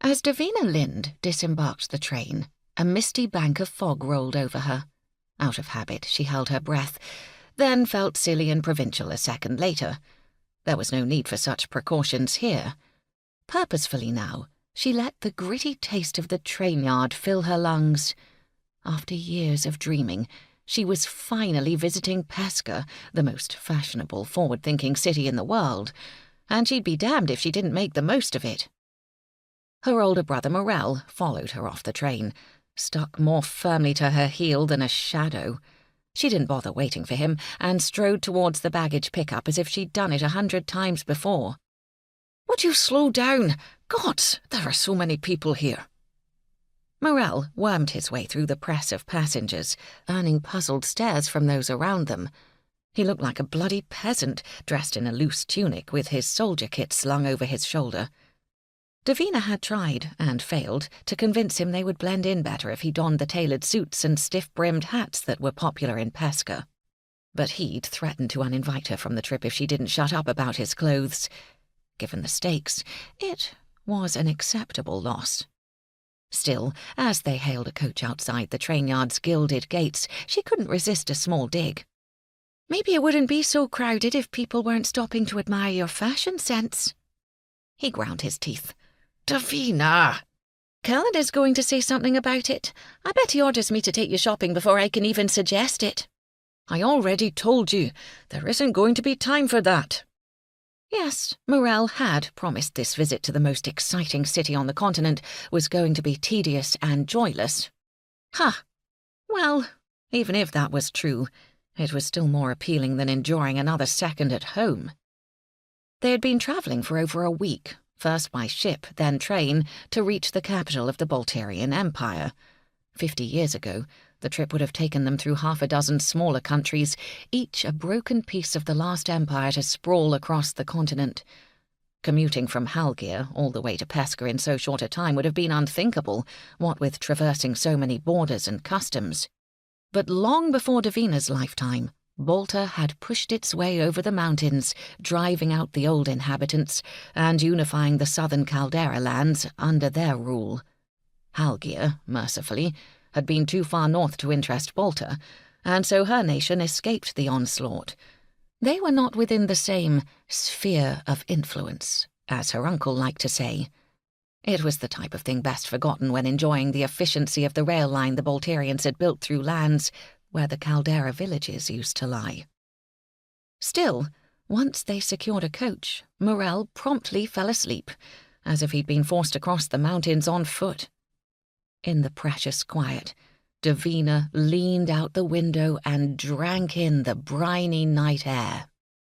As Davina Linde disembarked the train, a misty bank of fog rolled over her. Out of habit, she held her breath, then felt silly and provincial a second later. There was no need for such precautions here. Purposefully now, she let the gritty taste of the train yard fill her lungs. After years of dreaming, she was finally visiting Pesca, the most fashionable, forward-thinking city in the world, and she'd be damned if she didn't make the most of it. Her older brother Morel followed her off the train, stuck more firmly to her heel than a shadow. She didn't bother waiting for him and strode towards the baggage pickup as if she'd done it 100 times before. "Would you slow down? Gods, there are so many people here." Morel wormed his way through the press of passengers, earning puzzled stares from those around them. He looked like a bloody peasant, dressed in a loose tunic with his soldier kit slung over his shoulder. Davina had tried, and failed, to convince him they would blend in better if he donned the tailored suits and stiff-brimmed hats that were popular in Pesca. But he'd threatened to uninvite her from the trip if she didn't shut up about his clothes. Given the stakes, it was an acceptable loss. Still, as they hailed a coach outside the train yard's gilded gates, she couldn't resist a small dig. "Maybe it wouldn't be so crowded if people weren't stopping to admire your fashion sense." He ground his teeth. "Davina!" "Kellen is going to say something about it. I bet he orders me to take you shopping before I can even suggest it." "I already told you. There isn't going to be time for that." Yes, Morel had promised this visit to the most exciting city on the continent was going to be tedious and joyless. Well, even if that was true, it was still more appealing than enduring another second at home. They had been travelling for over a week, first by ship, then train, to reach the capital of the Bolterian Empire. 50 years ago, the trip would have taken them through half a dozen smaller countries, each a broken piece of the last empire to sprawl across the continent. Commuting from Halgyr all the way to Pesca in so short a time would have been unthinkable, what with traversing so many borders and customs. But long before Davina's lifetime, Bolter had pushed its way over the mountains, driving out the old inhabitants and unifying the southern Caldera lands under their rule. Halgyr, mercifully, had been too far north to interest Bolter, and so her nation escaped the onslaught. They were not within the same sphere of influence, as her uncle liked to say. It was the type of thing best forgotten when enjoying the efficiency of the rail line the Bolterians had built through lands where the Caldera villages used to lie. Still, once they secured a coach, Morel promptly fell asleep, as if he'd been forced across the mountains on foot. In the precious quiet, Davina leaned out the window and drank in the briny night air.